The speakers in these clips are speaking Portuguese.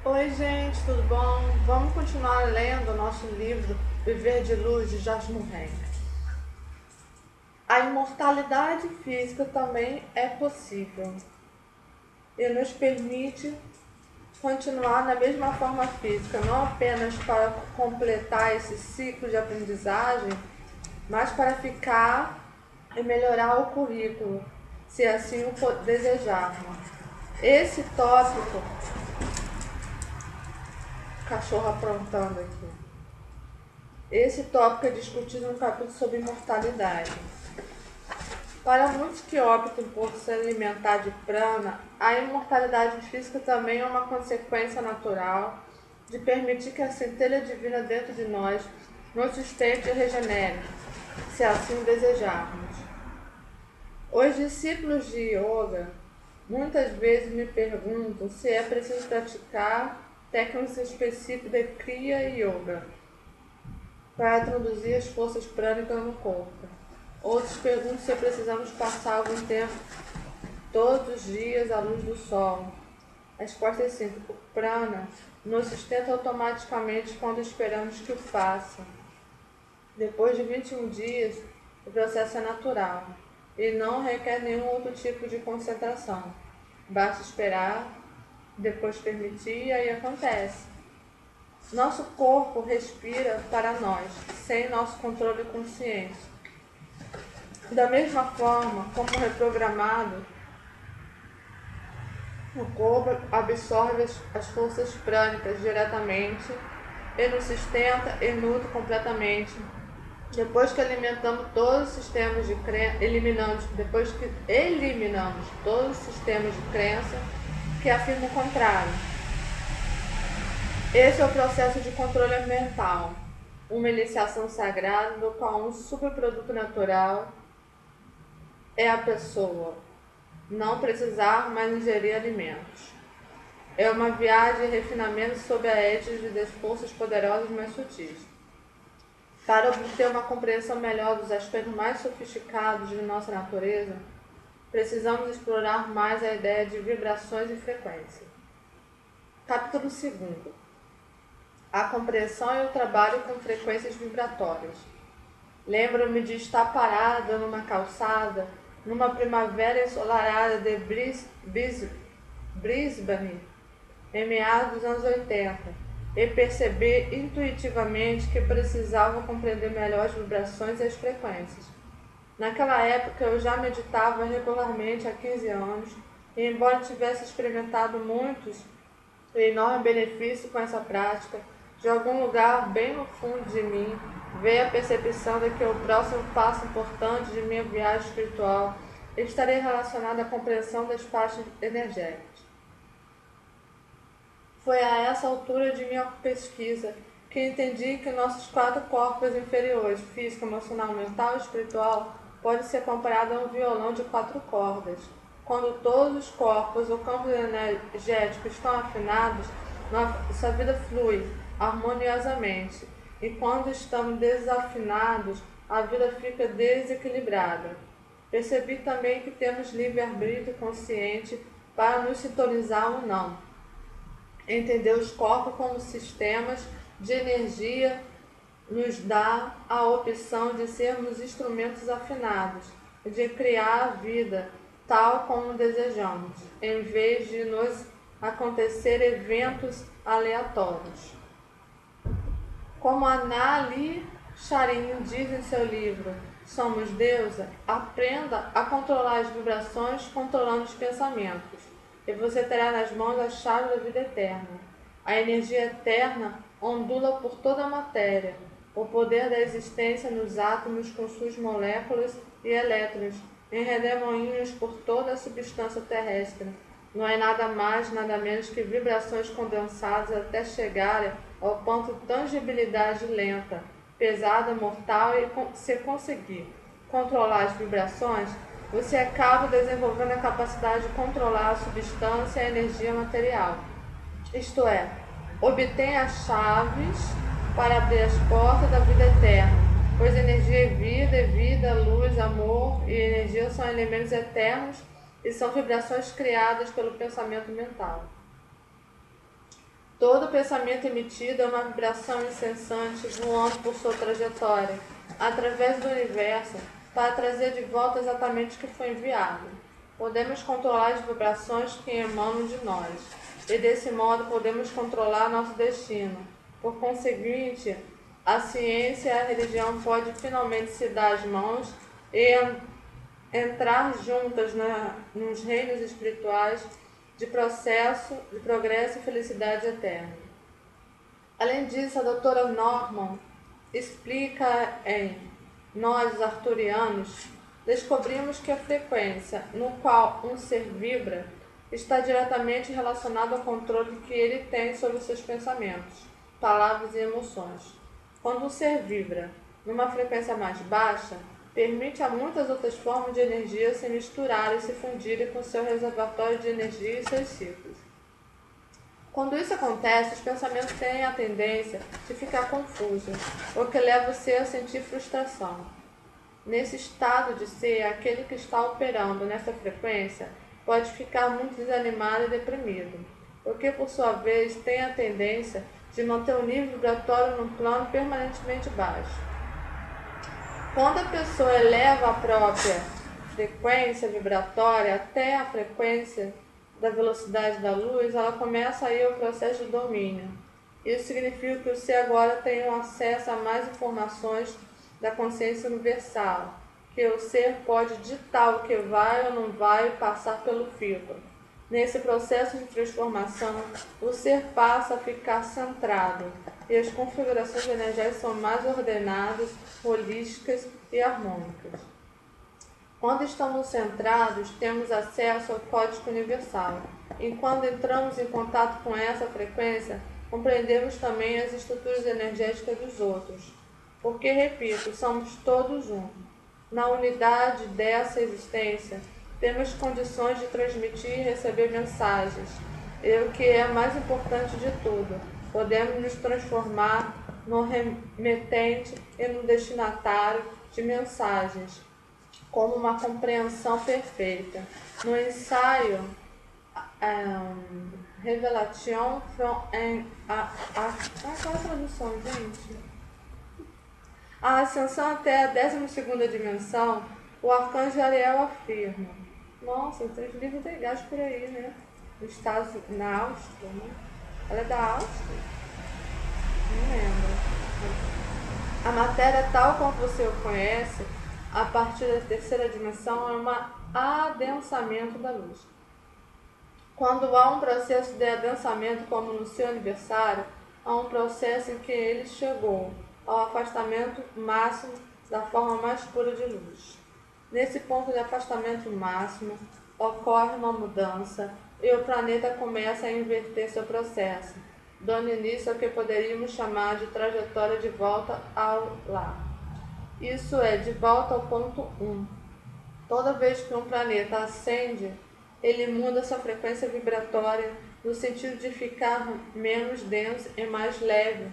Oi gente, tudo bom? Vamos continuar lendo o nosso livro Viver de Luz, de Jorge Murray. A imortalidade física também é possível e nos permite continuar na mesma forma física, não apenas para completar esse ciclo de aprendizagem, mas para ficar e melhorar o currículo, se assim o desejarmos. Esse tópico, cachorro aprontando aqui. Esse tópico é discutido no capítulo sobre imortalidade. Para muitos que optam por se alimentar de prana, a imortalidade física também é uma consequência natural de permitir que a centelha divina dentro de nós nos sustente e regenere, se assim desejarmos. Os discípulos de yoga muitas vezes me perguntam se é preciso praticar técnicas específicas de Kriya Yoga para introduzir as forças prânicas no corpo. Outros perguntam se precisamos passar algum tempo todos os dias à luz do sol. A resposta é simples: o prana nos sustenta automaticamente quando esperamos que o faça. Depois de 21 dias, o processo é natural e não requer nenhum outro tipo de concentração. Basta esperar, depois permitir e aí acontece. Nosso corpo respira para nós, sem nosso controle consciente. Da mesma forma como reprogramado, o corpo absorve as forças prânicas diretamente e nos sustenta e nutre completamente. Depois que eliminamos todos os sistemas de crença, depois que eliminamos todos os sistemas de crença que afirmam o contrário. Esse é o processo de controle mental, uma iniciação sagrada no qual um subproduto natural é a pessoa não precisar mais ingerir alimentos. É uma viagem de refinamento sob a égide das forças poderosas mais sutis. Para obter uma compreensão melhor dos aspectos mais sofisticados de nossa natureza, precisamos explorar mais a ideia de vibrações e frequência. Capítulo 2. A compreensão e o trabalho com frequências vibratórias. Lembro-me de estar parada numa calçada, numa primavera ensolarada de Brisbane, em meados dos anos 80, e perceber intuitivamente que precisava compreender melhor as vibrações e as frequências. Naquela época eu já meditava regularmente há 15 anos, e embora tivesse experimentado muitos e enorme benefício com essa prática, de algum lugar bem no fundo de mim veio a percepção de que o próximo passo importante de minha viagem espiritual estaria relacionado à compreensão das faixas energéticas. Foi a essa altura de minha pesquisa que entendi que nossos 4 corpos inferiores, físico, emocional, mental e espiritual, pode ser comparado a um violão de 4 cordas. Quando todos os corpos ou campos energéticos estão afinados, nossa vida flui harmoniosamente, e quando estamos desafinados, a vida fica desequilibrada. Percebi também que temos livre-arbítrio consciente para nos sintonizar ou não. Entender os corpos como sistemas de energia nos dá a opção de sermos instrumentos afinados, de criar a vida tal como desejamos, em vez de nos acontecer eventos aleatórios. Como Anali Charin diz em seu livro Somos Deusa, aprenda a controlar as vibrações controlando os pensamentos, e você terá nas mãos a chave da vida eterna. A energia eterna ondula por toda a matéria, o poder da existência nos átomos com suas moléculas e elétrons, em redemoinhos por toda a substância terrestre. Não é nada mais, nada menos que vibrações condensadas até chegarem ao ponto de tangibilidade lenta, pesada, mortal, e se conseguir controlar as vibrações, você acaba desenvolvendo a capacidade de controlar a substância e a energia material. Isto é, obtém as chaves para abrir as portas da vida eterna, pois energia é vida, luz, amor e energia são elementos eternos e são vibrações criadas pelo pensamento mental. Todo pensamento emitido é uma vibração incessante voando por sua trajetória, através do universo, para trazer de volta exatamente o que foi enviado. Podemos controlar as vibrações que emanam de nós, e desse modo podemos controlar nosso destino. Por conseguinte, a ciência e a religião podem finalmente se dar as mãos e entrar juntas nos reinos espirituais de progresso e felicidade eterna. Além disso, a doutora Norman explica nós, os arturianos, descobrimos que a frequência no qual um ser vibra está diretamente relacionada ao controle que ele tem sobre seus pensamentos, palavras e emoções. Quando um ser vibra numa frequência mais baixa, permite a muitas outras formas de energia se misturarem e se fundirem com seu reservatório de energia e seus ciclos. Quando isso acontece, os pensamentos têm a tendência de ficar confusos, o que leva o ser a sentir frustração. Nesse estado de ser, aquele que está operando nessa frequência pode ficar muito desanimado e deprimido, o que por sua vez tem a tendência de manter o nível vibratório num plano permanentemente baixo. Quando a pessoa eleva a própria frequência vibratória até a frequência da velocidade da luz, ela começa aí o processo de domínio. Isso significa que o ser agora tem um acesso a mais informações da consciência universal, que o ser pode ditar o que vai ou não vai passar pelo filtro. Nesse processo de transformação, o ser passa a ficar centrado e as configurações energéticas são mais ordenadas, holísticas e harmônicas. Quando estamos centrados, temos acesso ao código universal, e quando entramos em contato com essa frequência, compreendemos também as estruturas energéticas dos outros, porque, repito, somos todos um. Na unidade dessa existência, temos condições de transmitir e receber mensagens, e o que é mais importante de tudo, podemos nos transformar no remetente e no destinatário de mensagens, como uma compreensão perfeita. No ensaio Revelation from qual é a tradução, gente? A ascensão até a 12ª dimensão, o arcanjo Ariel afirma. Nossa, tem uns livros legais por aí, né? Na Áustria, né? Ela é da Áustria? Não lembro. A matéria, tal como você o conhece, a partir da 3ª dimensão, é um adensamento da luz. Quando há um processo de adensamento, como no seu aniversário, há um processo em que ele chegou ao afastamento máximo da forma mais pura de luz. Nesse ponto de afastamento máximo, ocorre uma mudança e o planeta começa a inverter seu processo, dando início ao que poderíamos chamar de trajetória de volta ao lar. Isso é, de volta ao ponto 1. Toda vez que um planeta ascende, ele muda sua frequência vibratória no sentido de ficar menos denso e mais leve.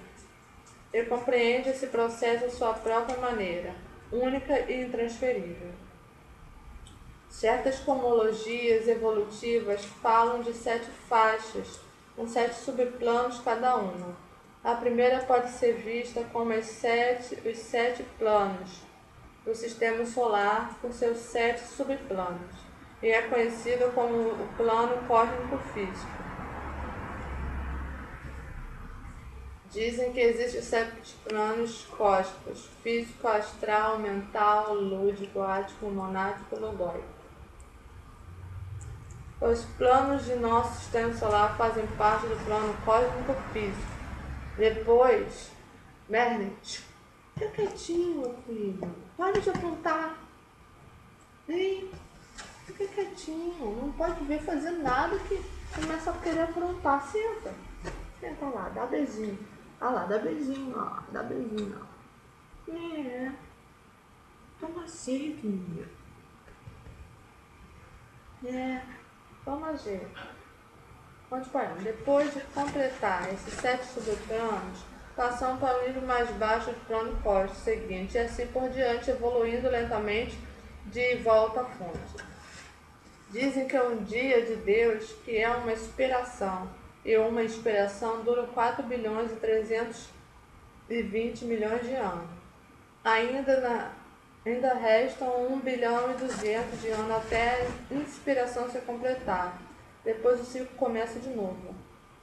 Ele compreende esse processo à sua própria maneira, única e intransferível. Certas cosmologias evolutivas falam de 7 faixas, com 7 subplanos cada uma. A primeira pode ser vista como os 7 planos do Sistema Solar, com seus 7 subplanos, e é conhecida como o plano cósmico físico. Dizem que existem 7 planos cósmicos: físico, astral, mental, lúdico, ático, monádico e logóico. Os planos de nosso sistema solar fazem parte do plano cósmico físico. Depois, Bernie, fica quietinho, meu filho. Para de apontar. Ei, fica quietinho. Não pode ver fazer nada que começa a querer aprontar. Senta. Senta lá, dá beijinho. Ah lá, dá beijinho, ó. Dá beijinho, ó. É. Toma jeito, menino. É. Toma jeito. Pode parar. Depois de completar esses 7 subplanos, passamos para o nível mais baixo do plano cósmico seguinte, e assim por diante, evoluindo lentamente de volta à fonte. Dizem que é um dia de Deus, que é uma inspiração, e uma inspiração duram 4 bilhões e 320 milhões de anos. Ainda restam 1 bilhão e 200 de anos até a inspiração se completar. Depois o ciclo começa de novo.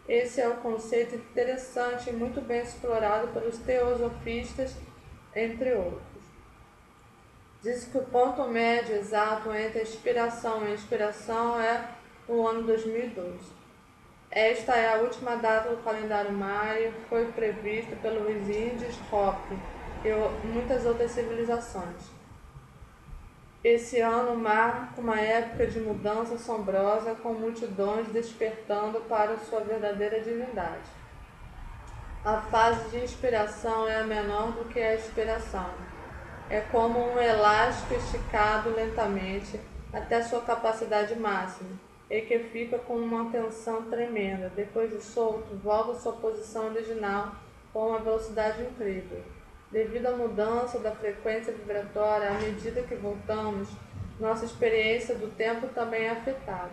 Esse é um conceito interessante e muito bem explorado pelos teosofistas, entre outros. Diz que o ponto médio exato entre a inspiração e a expiração é o ano 2012. Esta é a última data do calendário maia, foi prevista pelos índios Hopi e muitas outras civilizações. Esse ano marca uma época de mudança assombrosa, com multidões despertando para sua verdadeira divindade. A fase de inspiração é a menor do que a expiração. É como um elástico esticado lentamente até sua capacidade máxima, e que fica com uma tensão tremenda. Depois de solto, volta à sua posição original com uma velocidade incrível. Devido à mudança da frequência vibratória, à medida que voltamos, nossa experiência do tempo também é afetada.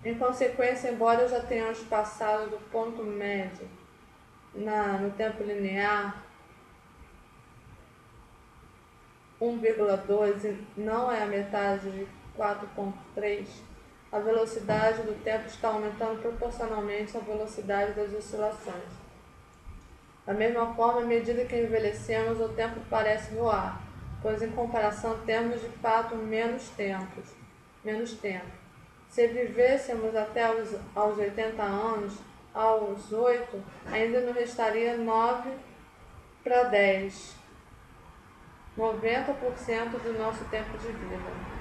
Em consequência, embora já tenhamos passado do ponto médio no tempo linear, 1,2 não é a metade de 4,3, a velocidade do tempo está aumentando proporcionalmente à velocidade das oscilações. Da mesma forma, à medida que envelhecemos, o tempo parece voar, pois em comparação temos de fato menos tempo. Se vivêssemos até aos 80 anos, aos 8, ainda nos restaria 9 para 10. 90% do nosso tempo de vida.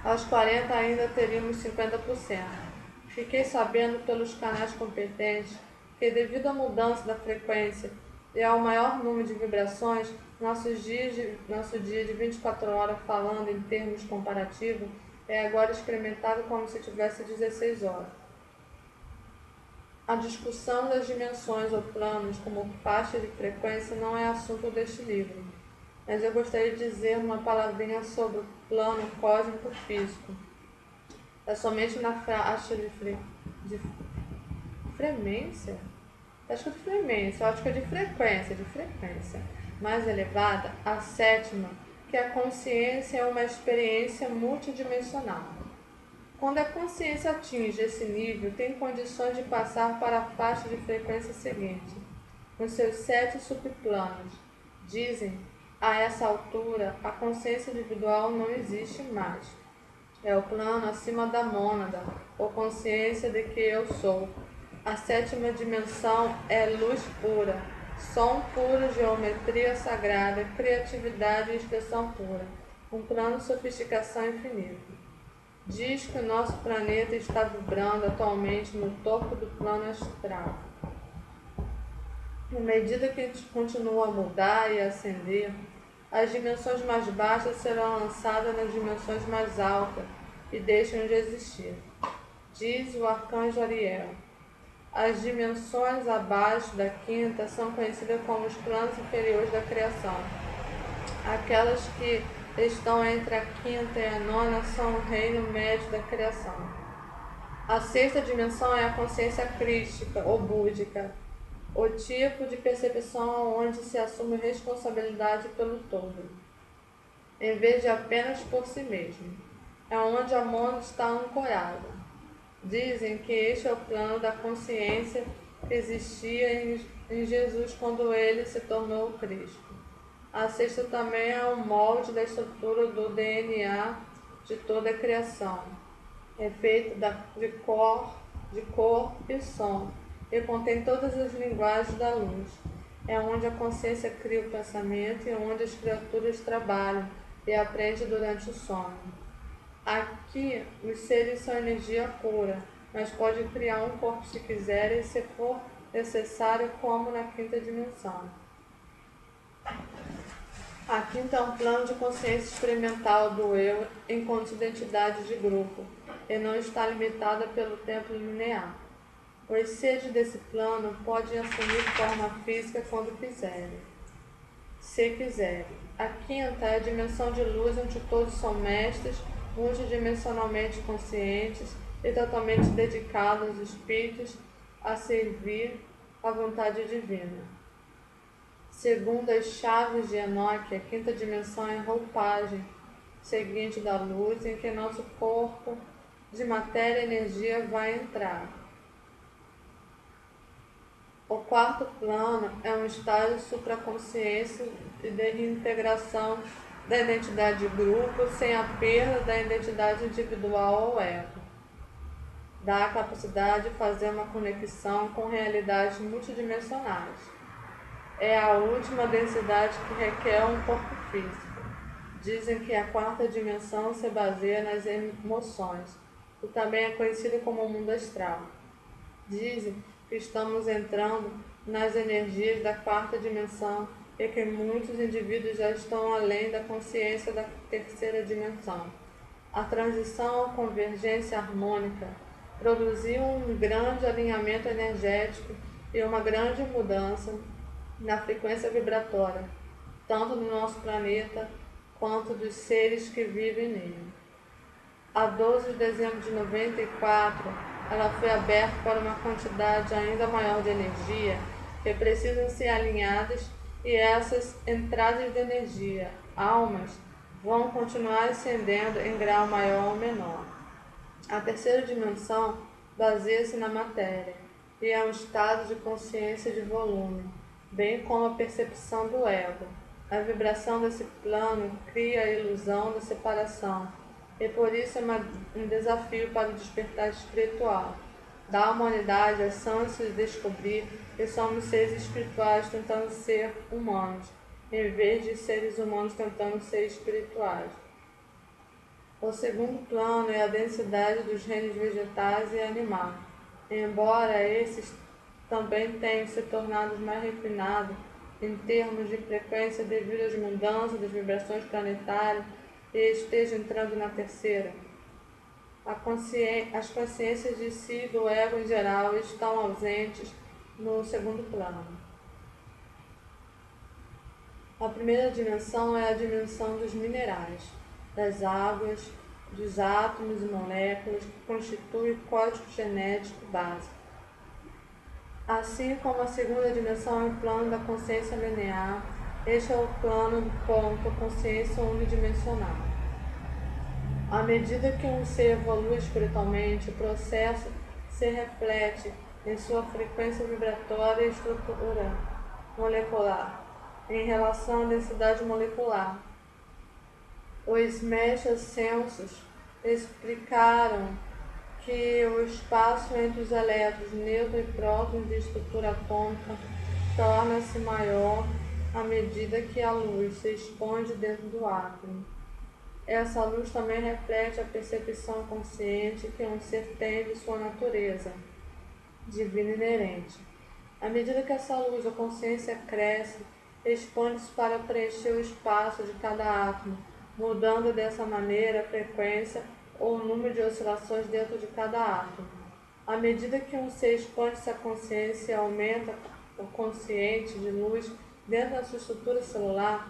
Aos 40 ainda teríamos 50%. Fiquei sabendo pelos canais competentes que, devido à mudança da frequência e ao maior número de vibrações, nosso dia de 24 horas, falando em termos comparativos, é agora experimentado como se tivesse 16 horas. A discussão das dimensões ou planos como faixa de frequência não é assunto deste livro, mas eu gostaria de dizer uma palavrinha sobre o plano cósmico físico. É somente na faixa de frequência? Acho que de frequência mais elevada, a sétima, que a consciência é uma experiência multidimensional. Quando a consciência atinge esse nível, tem condições de passar para a faixa de frequência seguinte, nos seus 7 subplanos. Dizem, a essa altura, a consciência individual não existe mais. É o plano acima da mônada, ou consciência de que eu sou. A 7ª dimensão é luz pura, som puro, geometria sagrada, criatividade e expressão pura, um plano de sofisticação infinita. Diz que o nosso planeta está vibrando atualmente no topo do plano astral. À medida que a gente continua a mudar e a ascender, as dimensões mais baixas serão lançadas nas dimensões mais altas e deixam de existir. Diz o arcanjo Ariel. As dimensões abaixo da 5ª são conhecidas como os planos inferiores da criação. Aquelas que estão entre a 5ª e a 9ª são o reino médio da criação. A 6ª dimensão é a consciência crística ou búdica, o tipo de percepção onde se assume responsabilidade pelo todo, em vez de apenas por si mesmo. É onde a mônada está ancorada. Dizem que este é o plano da consciência que existia em Jesus quando ele se tornou Cristo. A 6ª também é o molde da estrutura do DNA de toda a criação. É feito de cor e som, e contém todas as linguagens da luz. É onde a consciência cria o pensamento e onde as criaturas trabalham e aprendem durante o sono. Aqui, os seres são energia pura, mas podem criar um corpo se quiserem, se for necessário, como na 5ª dimensão. A 5ª é um plano de consciência experimental do eu enquanto identidade de grupo, e não está limitada pelo tempo linear. Os seres desse plano podem assumir forma física quando quiserem, se quiserem. A 5ª é a dimensão de luz onde todos são mestres, multidimensionalmente conscientes e totalmente dedicado aos espíritos a servir a vontade divina. Segundo as chaves de Enoque, a quinta dimensão é a roupagem seguinte da luz em que nosso corpo de matéria e energia vai entrar. O quarto plano é um estágio de supraconsciência e de reintegração da identidade de grupo sem a perda da identidade individual ou ego. Dá a capacidade de fazer uma conexão com realidades multidimensionais. É a última densidade que requer um corpo físico. Dizem que a quarta dimensão se baseia nas emoções, e também é conhecida como o mundo astral. Dizem que estamos entrando nas energias da quarta dimensão e que muitos indivíduos já estão além da consciência da terceira dimensão. A transição ou convergência harmônica produziu um grande alinhamento energético e uma grande mudança na frequência vibratória, tanto do nosso planeta quanto dos seres que vivem nele. A 12 de dezembro de 94, ela foi aberta para uma quantidade ainda maior de energia que precisam ser alinhadas, e essas entradas de energia, almas, vão continuar ascendendo em grau maior ou menor. A terceira dimensão baseia-se na matéria e é um estado de consciência de volume, bem como a percepção do ego. A vibração desse plano cria a ilusão da separação, e por isso é um desafio para o despertar espiritual da humanidade, a chance de descobrir que somos seres espirituais tentando ser humanos, em vez de seres humanos tentando ser espirituais. O segundo plano é a densidade dos reinos vegetais e animais. Embora esses também tenham se tornado mais refinados em termos de frequência devido às mudanças das vibrações planetárias e estejam entrando na terceira, as consciências de si e do ego em geral estão ausentes no segundo plano. A primeira dimensão é a dimensão dos minerais, das águas, dos átomos e moléculas que constituem o código genético básico. Assim como a segunda dimensão é o plano da consciência linear, este é o plano do ponto consciência unidimensional. À medida que um ser evolui espiritualmente, o processo se reflete em sua frequência vibratória e estrutura molecular, em relação à densidade molecular. Os mexas-censos explicaram que o espaço entre os elétrons, nêutrons e prótons de estrutura atômica torna-se maior à medida que a luz se expande dentro do átomo. Essa luz também reflete a percepção consciente que um ser tem de sua natureza divina inerente. À medida que essa luz ou consciência cresce, expande-se para preencher o espaço de cada átomo, mudando dessa maneira a frequência ou o número de oscilações dentro de cada átomo. À medida que um ser expande sua consciência e aumenta o consciente de luz dentro da sua estrutura celular,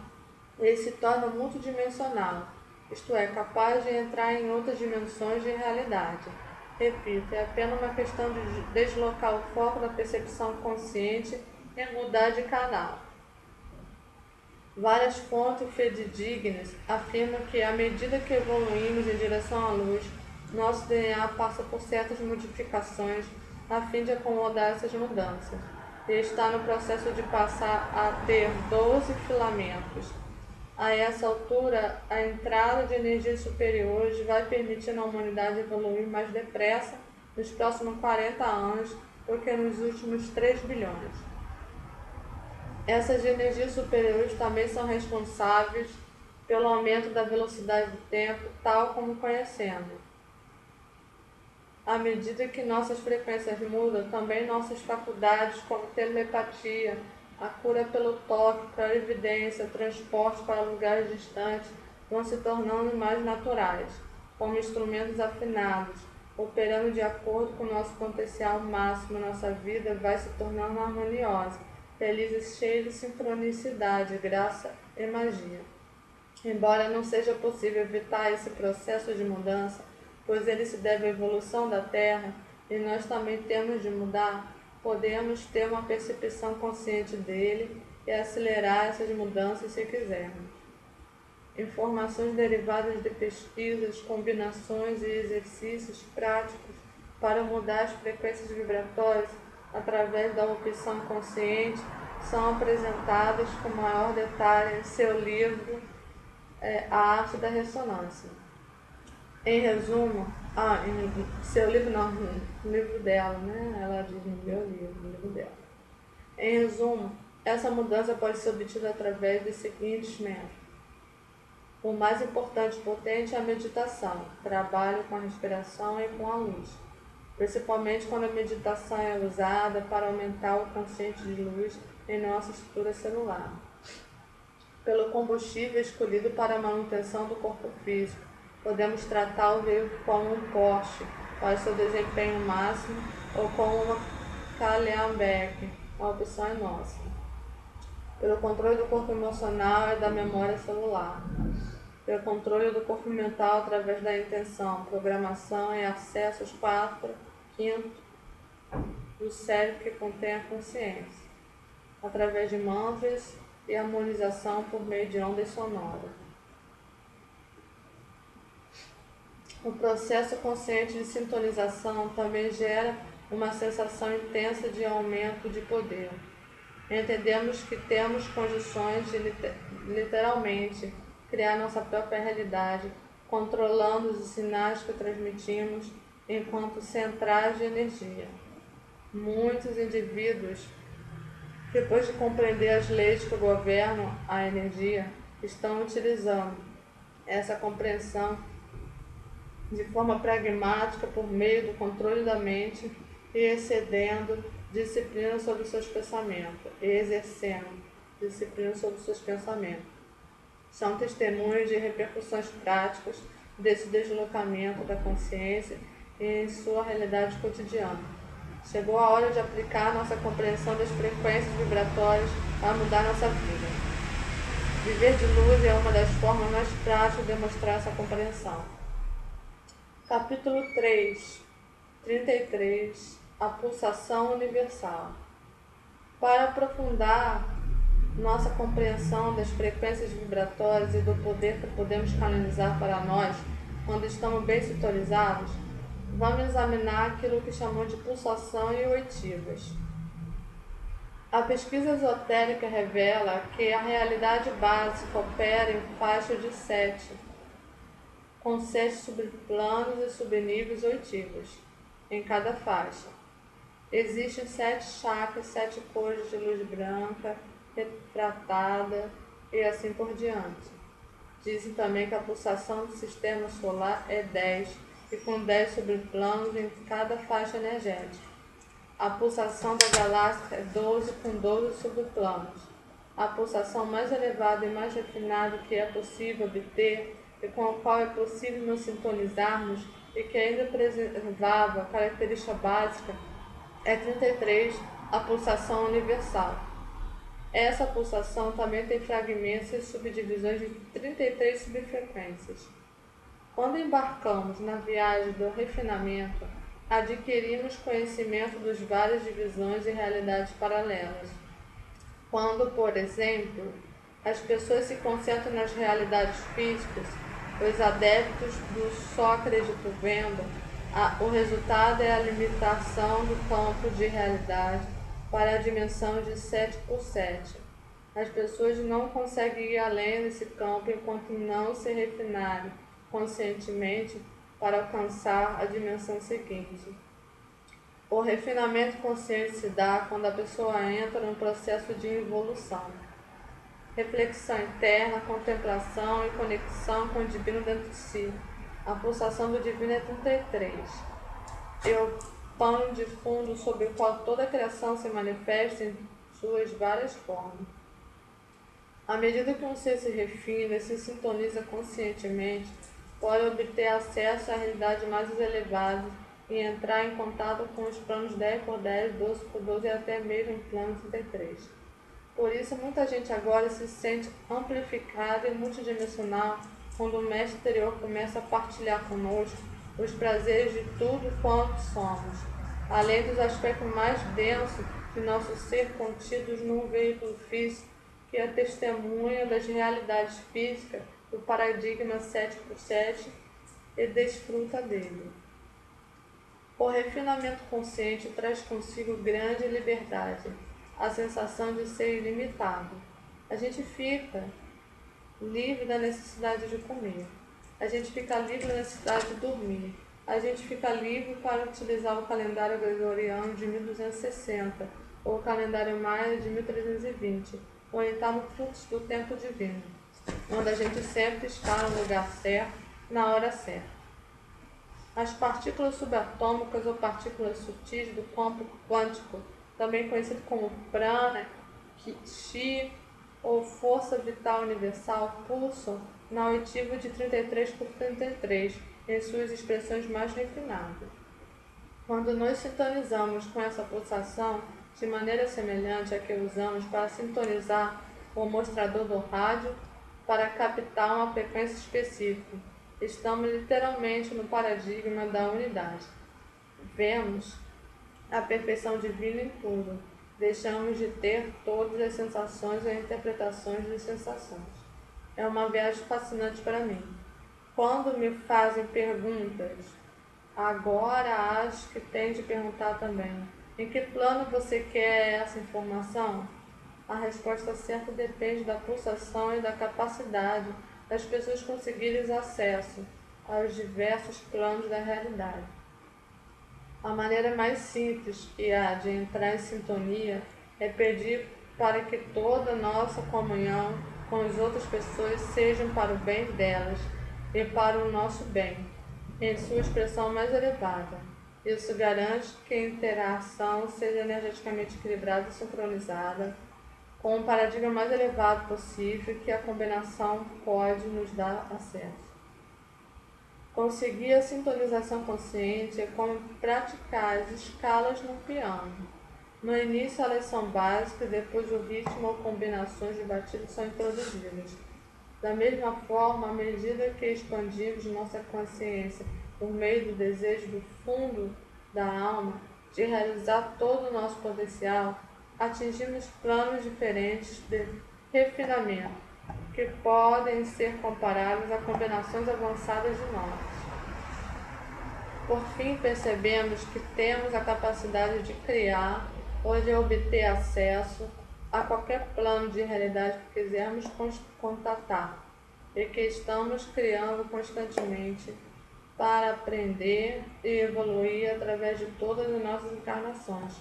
ele se torna multidimensional, isto é, capaz de entrar em outras dimensões de realidade. Repito, é apenas uma questão de deslocar o foco da percepção consciente e mudar de canal. Várias fontes fidedignas afirmam que, à medida que evoluímos em direção à luz, nosso DNA passa por certas modificações a fim de acomodar essas mudanças, e está no processo de passar a ter 12 filamentos. A essa altura, a entrada de energias superiores vai permitir à humanidade evoluir mais depressa nos próximos 40 anos do que nos últimos 3 bilhões. Essas energias superiores também são responsáveis pelo aumento da velocidade do tempo, tal como conhecemos. À medida que nossas frequências mudam, também nossas faculdades, como telepatia, a cura pelo toque, clarividência, transporte para lugares distantes, vão se tornando mais naturais, como instrumentos afinados, operando de acordo com o nosso potencial máximo. Nossa vida vai se tornando harmoniosa, feliz e cheia de sincronicidade, graça e magia. Embora não seja possível evitar esse processo de mudança, pois ele se deve à evolução da Terra e nós também temos de mudar, podemos ter uma percepção consciente dele e acelerar essas mudanças se quisermos. Informações derivadas de pesquisas, combinações e exercícios práticos para mudar as frequências vibratórias através da opção consciente são apresentadas com maior detalhe em seu livro A Arte da Ressonância. Em resumo, em seu livro não, no livro dela, né? Ela diz no meu livro, no livro dela. Em resumo, essa mudança pode ser obtida através dos seguintes métodos. O mais importante e potente é a meditação, trabalho com a respiração e com a luz, principalmente quando a meditação é usada para aumentar o consciente de luz em nossa estrutura celular, pelo combustível escolhido para a manutenção do corpo físico. Podemos tratar o veículo como um Porsche para seu desempenho máximo ou como uma Calhambeque, a opção é nossa. Pelo controle do corpo emocional e da memória celular. Pelo controle do corpo mental através da intenção, programação e acesso aos 4/5 do cérebro que contém a consciência, através de mantras e harmonização por meio de ondas sonoras. O processo consciente de sintonização também gera uma sensação intensa de aumento de poder. Entendemos que temos condições de literalmente criar nossa própria realidade, controlando os sinais que transmitimos enquanto centrais de energia. Muitos indivíduos, depois de compreender as leis que governam a energia, estão utilizando essa compreensão de forma pragmática por meio do controle da mente e excedendo disciplina sobre seus pensamentos e exercendo disciplina sobre seus pensamentos. São testemunhos de repercussões práticas desse deslocamento da consciência em sua realidade cotidiana. Chegou a hora de aplicar nossa compreensão das frequências vibratórias a mudar nossa vida. Viver de luz é uma das formas mais práticas de demonstrar essa compreensão. Capítulo 3, 33. A pulsação universal. Para aprofundar nossa compreensão das frequências vibratórias e do poder que podemos canalizar para nós quando estamos bem sintonizados, vamos examinar aquilo que chamamos de pulsação e oitivas. A pesquisa esotérica revela que a realidade básica opera em faixa de 7, com 7 subplanos e subníveis oitivos em cada faixa. Existem 7 chakras, 7 cores de luz branca, retratada e assim por diante. Dizem também que a pulsação do sistema solar é 10 e com 10 subplanos em cada faixa energética. A pulsação da galáxia é 12 com 12 subplanos. A pulsação mais elevada e mais refinada que é possível obter e com a qual é possível nos sintonizarmos e que ainda preservava a característica básica é 33, a pulsação universal. Essa pulsação também tem fragmentos e subdivisões de 33 subfrequências. Quando embarcamos na viagem do refinamento, adquirimos conhecimento das várias divisões e realidades paralelas. Quando, por exemplo, as pessoas se concentram nas realidades físicas, os adeptos do só acredito vendo, o resultado é a limitação do campo de realidade para a dimensão de 7 por 7. As pessoas não conseguem ir além desse campo enquanto não se refinarem conscientemente para alcançar a dimensão seguinte. O refinamento consciente se dá quando a pessoa entra num processo de evolução. Reflexão interna, contemplação e conexão com o divino dentro de si. A pulsação do divino é 33. É o pano de fundo sobre o qual toda a criação se manifesta em suas várias formas. À medida que um ser se refina e se sintoniza conscientemente, pode obter acesso à realidade mais elevada e entrar em contato com os planos 10 por 10, 12 por 12 e até mesmo o plano 33. Por isso, muita gente agora se sente amplificada e multidimensional quando o mestre interior começa a partilhar conosco os prazeres de tudo quanto somos, além dos aspectos mais densos de nosso ser contidos num veículo físico que é testemunha das realidades físicas do paradigma 7x7 e desfruta dele. O refinamento consciente traz consigo grande liberdade, a sensação de ser ilimitado. A gente fica livre da necessidade de comer. A gente fica livre da necessidade de dormir. A gente fica livre para utilizar o calendário gregoriano de 1260 ou o calendário maia de 1320, ou entrar no fluxo do tempo divino, onde a gente sempre está no lugar certo, na hora certa. As partículas subatômicas ou partículas sutis do campo quântico, também conhecido como prana, chi ou força vital universal, pulsam na oitiva de 33x33 em suas expressões mais refinadas. Quando nos sintonizamos com essa pulsação, de maneira semelhante à que usamos para sintonizar o mostrador do rádio para captar uma frequência específica, estamos literalmente no paradigma da unidade. Vemos a perfeição divina em tudo. Deixamos de ter todas as sensações e interpretações de sensações. É uma viagem fascinante para mim. Quando me fazem perguntas, agora acho que tem de perguntar também: em que plano você quer essa informação? A resposta certa depende da pulsação e da capacidade das pessoas conseguirem acesso aos diversos planos da realidade. A maneira mais simples que há de entrar em sintonia é pedir para que toda nossa comunhão com as outras pessoas sejam para o bem delas e para o nosso bem, em sua expressão mais elevada. Isso garante que a interação seja energeticamente equilibrada e sincronizada, com o paradigma mais elevado possível que a combinação pode nos dar acesso. Conseguir a sintonização consciente é como praticar as escalas no piano. No início elas são básicas, depois o ritmo ou combinações de batidas são introduzidas. Da mesma forma, à medida que expandimos nossa consciência por meio do desejo do fundo da alma de realizar todo o nosso potencial, atingimos planos diferentes de refinamento, que podem ser comparados a combinações avançadas de notas. Por fim, percebemos que temos a capacidade de criar ou de obter acesso a qualquer plano de realidade que quisermos contatar e que estamos criando constantemente para aprender e evoluir através de todas as nossas encarnações,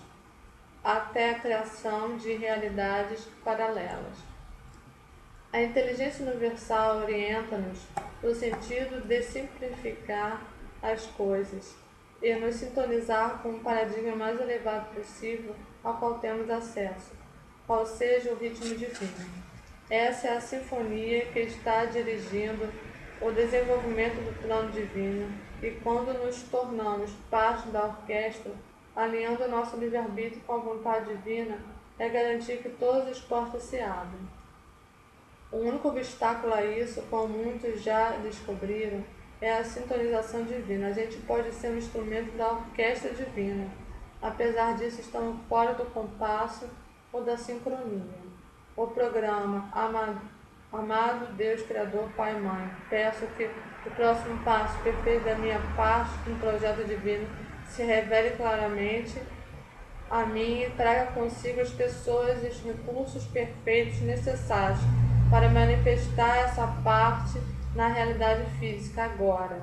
até a criação de realidades paralelas. A inteligência universal orienta-nos no sentido de simplificar as coisas e nos sintonizar com o paradigma mais elevado possível ao qual temos acesso, qual seja o ritmo divino. Essa é a sinfonia que está dirigindo o desenvolvimento do plano divino, e quando nos tornamos parte da orquestra, alinhando nosso livre-arbítrio com a vontade divina, é garantir que todas as portas se abrem. O único obstáculo a isso, como muitos já descobriram, é a sintonização divina. A gente pode ser um instrumento da orquestra divina. Apesar disso, estamos fora do compasso ou da sincronia. O programa Amado Deus, Criador, Pai e Mãe, peço que o próximo passo perfeito da minha parte no projeto divino se revele claramente a mim e traga consigo as pessoas e os recursos perfeitos necessários para manifestar essa parte na realidade física agora.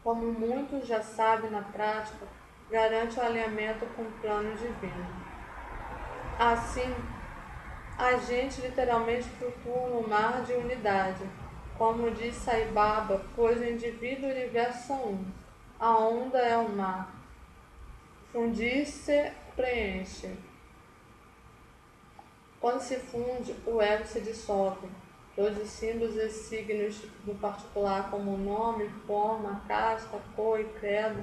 Como muitos já sabem na prática, garante o alinhamento com o plano divino. Assim, a gente literalmente flutua no mar de unidade, como diz Sai Baba, pois o indivíduo e o universo são um. A onda é o mar. Fundir-se preenche. Quando se funde, o ego se dissolve. Todos os símbolos e signos do particular, como nome, forma, casta, cor e credo,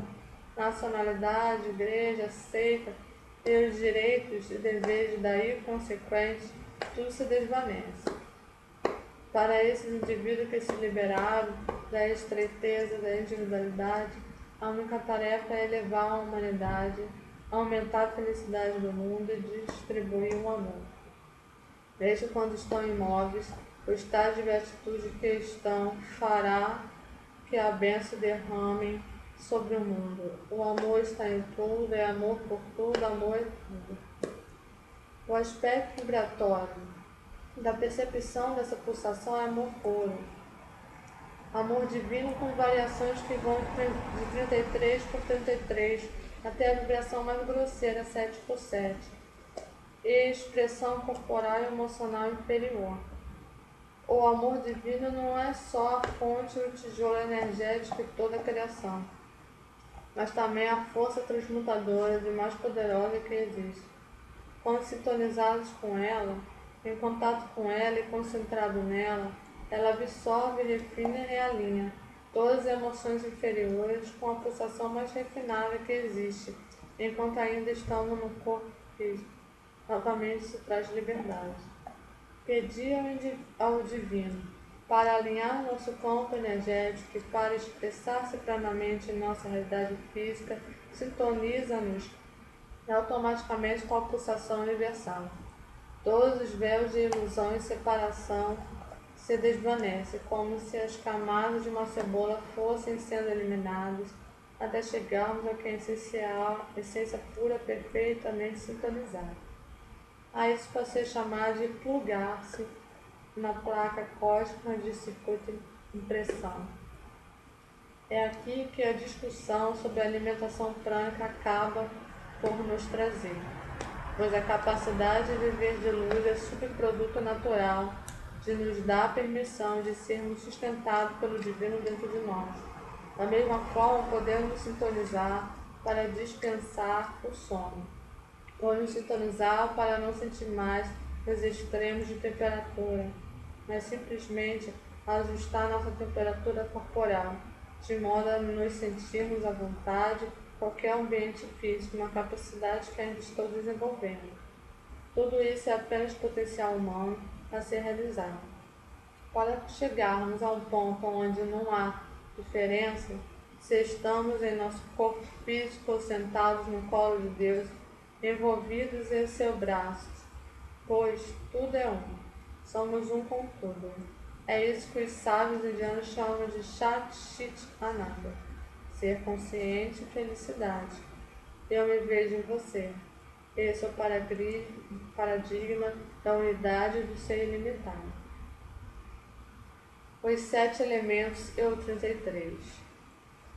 nacionalidade, igreja, seita, e os direitos e deveres daí consequentes, tudo se desvanece. Para esses indivíduos que se liberaram da estreiteza da individualidade, A única tarefa é elevar a humanidade, aumentar a felicidade do mundo e distribuir o amor. Mesmo quando estão imóveis, o estado de beatitude que estão fará que a bênção derrame sobre o mundo. O amor está em tudo, é amor por tudo, amor é tudo. O aspecto vibratório da percepção dessa pulsação é amor puro. Amor divino com variações que vão de 33 por 33 até a vibração mais grosseira, 7 por 7. E expressão corporal e emocional inferior. O amor divino não é só a fonte e o tijolo energético de toda a criação, mas também a força transmutadora e mais poderosa que existe. Quando sintonizados com ela, em contato com ela e concentrado nela, ela absorve, refina e realinha todas as emoções inferiores com a pulsação mais refinada que existe, enquanto ainda estamos no corpo físico. Novamente se traz liberdade. Pedir ao divino para alinhar nosso campo energético e para expressar-se plenamente em nossa realidade física, sintoniza-nos automaticamente com a pulsação universal. Todos os véus de ilusão e separação se desvanecem, como se as camadas de uma cebola fossem sendo eliminadas, até chegarmos ao que é essencial, essência pura, perfeitamente sintonizada. A isso pode ser chamado de plugar-se na placa cósmica de circuito de impressão. É aqui que a discussão sobre a alimentação prânica acaba por nos trazer, pois a capacidade de viver de luz é subproduto natural de nos dar a permissão de sermos sustentados pelo divino dentro de nós. Da mesma forma, podemos nos sintonizar para dispensar o sono, ou nos sintonizar para não sentir mais os extremos de temperatura, mas simplesmente ajustar nossa temperatura corporal, de modo a nos sentirmos à vontade em qualquer ambiente físico, uma capacidade que ainda estou desenvolvendo. Tudo isso é apenas potencial humano a ser realizado. Para chegarmos a um ponto onde não há diferença, se estamos em nosso corpo físico ou sentados no colo de Deus, envolvidos em seu braço, pois tudo é um. Somos um com tudo. É isso que os sábios indianos chamam de Sat Chit Ananda, ser consciente e felicidade. Eu me vejo em você. Esse é o paradigma da unidade do ser ilimitado. Os 7 elementos e o 33.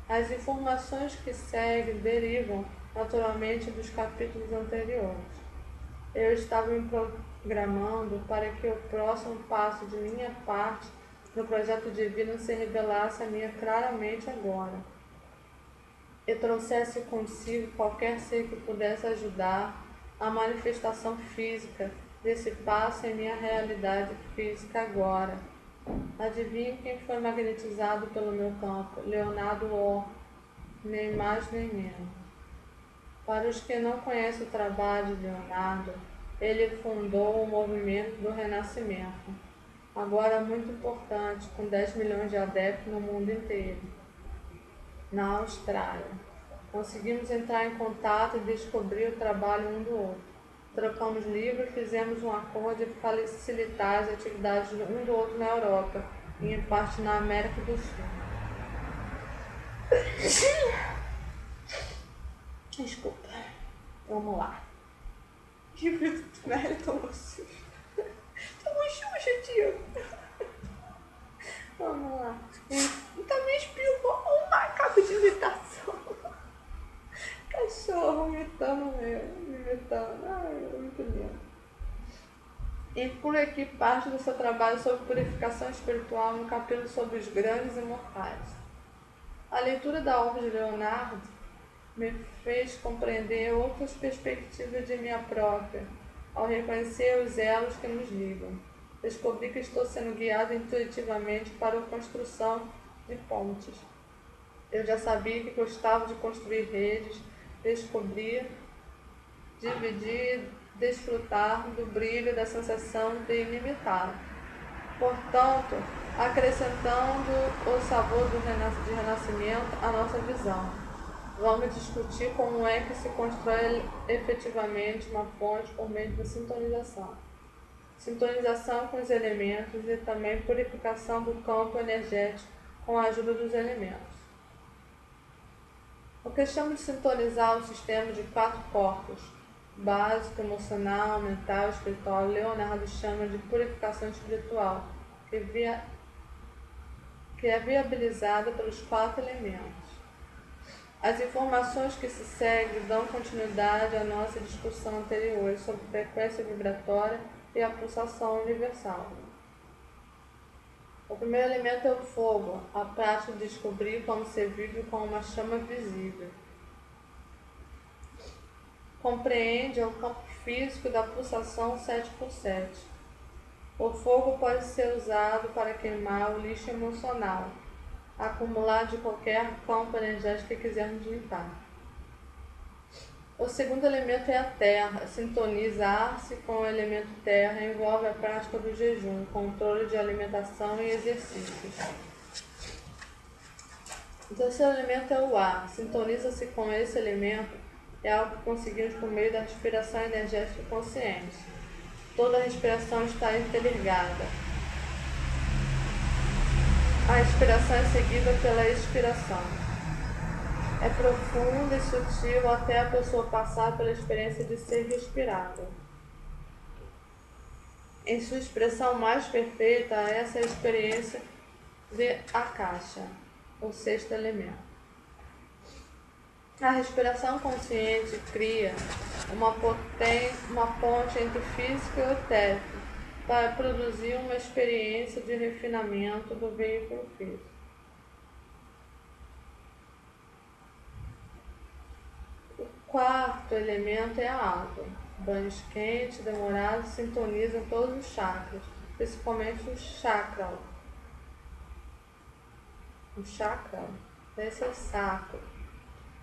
As informações que seguem derivam naturalmente dos capítulos anteriores. Eu estava me programando para que o próximo passo de minha parte no projeto divino se revelasse a mim claramente agora, e trouxesse consigo qualquer ser que pudesse ajudar a manifestação física desse passo em minha realidade física agora. Adivinhe quem foi magnetizado pelo meu campo? Leonardo O. Nem mais nem menos. Para os que não conhecem o trabalho de Leonardo, ele fundou o movimento do Renascimento, agora muito importante, com 10 milhões de adeptos no mundo inteiro. Na Austrália, conseguimos entrar em contato e descobrir o trabalho um do outro. Trocamos livros e fizemos um acordo de facilitar as atividades um do outro na Europa e em parte na América do Sul. Desculpa. Vamos lá. Que velho, tomou sujo. Tomou sujo, tio. Vamos lá. Também explicou um macaco de imitação. Cachorro imitando mesmo. Imitando. Ai, muito lindo. Inclui aqui parte do seu trabalho sobre purificação espiritual no capítulo sobre os grandes imortais. A leitura da obra de Leonardo me fez compreender outras perspectivas de minha própria, ao reconhecer os elos que nos ligam. Descobri que estou sendo guiado intuitivamente para a construção de pontes. Eu já sabia que gostava de construir redes, descobrir, dividir, desfrutar do brilho da sensação de ilimitado. Portanto, acrescentando o sabor de renascimento à nossa visão. vamos discutir como é que se constrói efetivamente uma fonte por meio da sintonização. Sintonização com os elementos e também purificação do campo energético com a ajuda dos elementos. O que chamo de sintonizar o sistema de 4 corpos, básico, emocional, mental e espiritual, Leonardo chama de purificação espiritual, que é viabilizada pelos 4 elementos. As informações que se seguem dão continuidade à nossa discussão anterior sobre frequência vibratória e a pulsação universal. O primeiro elemento é o fogo, a prática de descobrir como ser vivo com uma chama visível. Compreende o campo físico da pulsação 7x7. O fogo pode ser usado para queimar o lixo emocional, acumulado de qualquer campo energético que quisermos limpar. O segundo elemento é a terra. Sintonizar-se com o elemento terra envolve a prática do jejum, controle de alimentação e exercícios. O terceiro elemento é o ar. Sintoniza-se com esse elemento é algo que conseguimos por meio da respiração energética consciente. Toda a respiração está interligada. A respiração é seguida pela expiração. É profunda e sutil até a pessoa passar pela experiência de ser respirada. Em sua expressão mais perfeita, essa é a experiência de Akasha, o sexto elemento. A respiração consciente cria uma ponte entre físico e etérico para produzir uma experiência de refinamento do veículo físico. O quarto elemento é a água. Banhos quentes, demorados, sintonizam todos os chakras, principalmente o chakra. O chakra, esse é o sacro,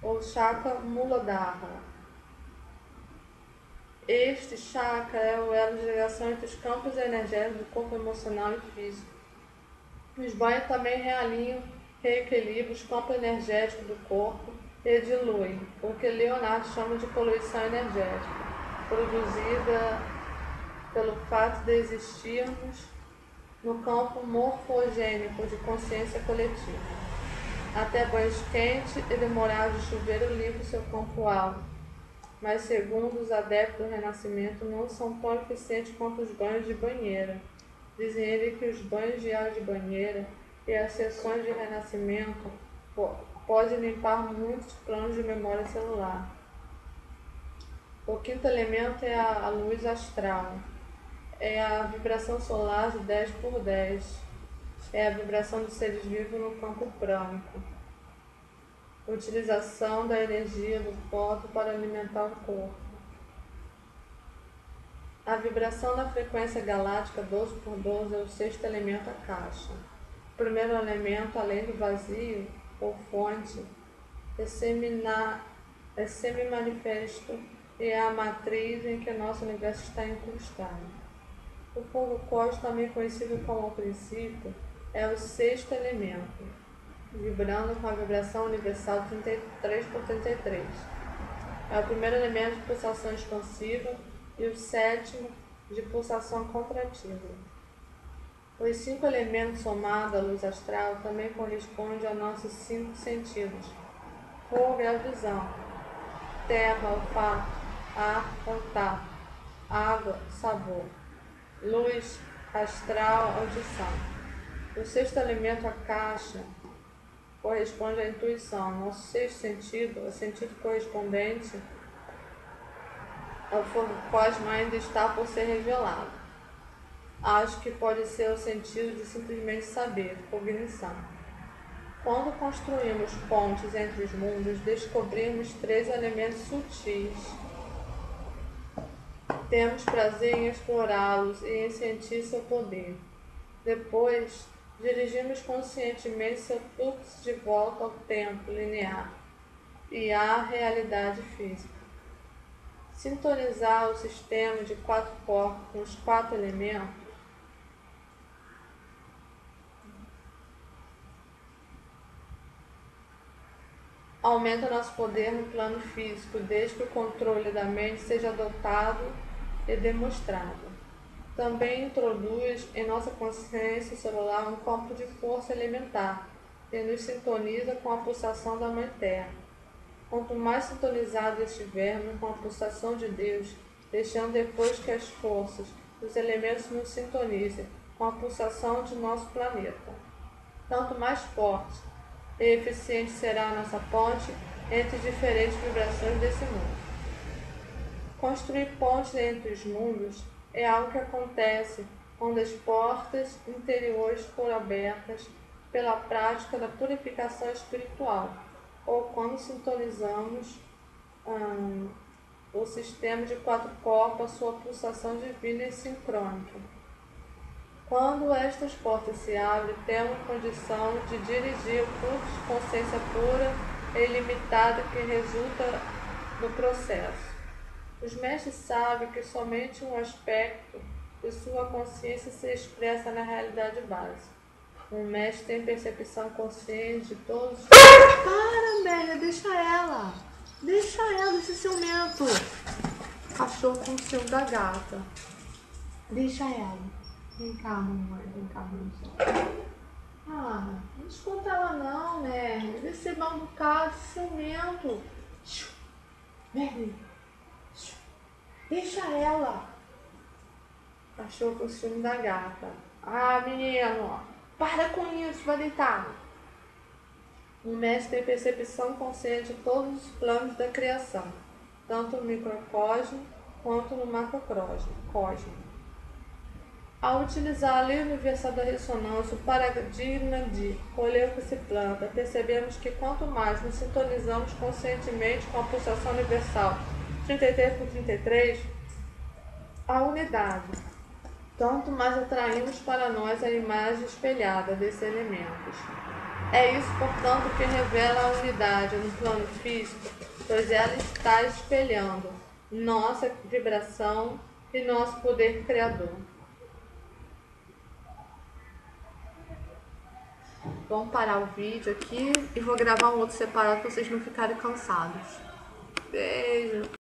ou chakra Muladhara. Este chakra é o elo de ligação entre os campos energéticos do corpo emocional e físico. Os banhos também realinham, reequilibram os campos energéticos do corpo e diluem, o que Leonardo chama de poluição energética, produzida pelo fato de existirmos no campo morfogênico de consciência coletiva. Até banhos quentes e demorados de chuveiro limpam seu campo alto, mas segundo os adeptos do Renascimento não são tão eficientes quanto os banhos de banheira. Dizem eles que os banhos de água de banheira e as sessões de renascimento podem limpar muitos planos de memória celular. O quinto elemento é a luz astral. É a vibração solar de 10x10. É a vibração dos seres vivos no campo prânico. Utilização da energia do fóton para alimentar o corpo. A vibração da frequência galáctica 12x12 é o sexto elemento Akasha. O primeiro elemento, além do vazio, ou fonte, é semi-manifesto e é a matriz em que o nosso universo está incrustado. O fogo cósmico, também conhecido como o princípio, é o sexto elemento, vibrando com a vibração universal 33x33. É o primeiro elemento de pulsação expansiva e o sétimo de pulsação contrativa. Os 5 elementos somados à luz astral também correspondem aos nossos 5 sentidos. Fogo é a visão, terra, olfato, ar, contato, água, sabor, luz, astral, audição. O sexto elemento, Akasha, corresponde à intuição. Nosso sexto sentido, o sentido correspondente ao fogo cósmico, ainda está por ser revelado. Acho que pode ser o sentido de simplesmente saber, cognição. Quando construímos pontes entre os mundos, descobrimos 3 elementos sutis. Temos prazer em explorá-los e em sentir seu poder. Depois, dirigimos conscientemente seu fluxo de volta ao tempo linear e à realidade física. Sintonizar o sistema de 4 corpos com os 4 elementos aumenta nosso poder no plano físico, desde que o controle da mente seja adotado e demonstrado. Também introduz em nossa consciência celular um campo de força elementar, que nos sintoniza com a pulsação da Mãe Terra. Quanto mais sintonizados estivermos com a pulsação de Deus, deixando depois que as forças dos elementos nos sintonizem com a pulsação de nosso planeta, tanto mais forte e eficiente será a nossa ponte entre diferentes vibrações desse mundo. Construir pontes entre os mundos é algo que acontece quando as portas interiores foram abertas pela prática da purificação espiritual, ou quando sintonizamos o sistema de 4 corpos, a sua pulsação divina e sincrônica. Quando estas portas se abrem, temos condição de dirigir o fluxo de consciência pura e ilimitada que resulta do processo. Os mestres sabem que somente um aspecto de sua consciência se expressa na realidade básica. Um mestre tem percepção consciente de todos os... Para, Amélia, deixa ela! Deixa ela, esse ciumento! Cachorro com o ciúme da gata. Deixa ela. Vem cá, mamãe. Vem cá, mamãe. Não escuta ela não, né? Desse mal bocado, ciumento. Merda. Deixa ela. Cachorro com o ciúme da gata. Menino, para com isso, vai deitar. O mestre tem percepção consciente de todos os planos da criação, tanto no microcosmo quanto no macrocosmo. Ao utilizar a lei universal da ressonância, o paradigma de colher o que se planta, percebemos que quanto mais nos sintonizamos conscientemente com a pulsação universal 33 por 33, a unidade, tanto mais atraímos para nós a imagem espelhada desses elementos. É isso, portanto, que revela a unidade no plano físico, pois ela está espelhando nossa vibração e nosso poder criador. Vamos parar o vídeo aqui e vou gravar um outro separado para vocês não ficarem cansados. Beijo!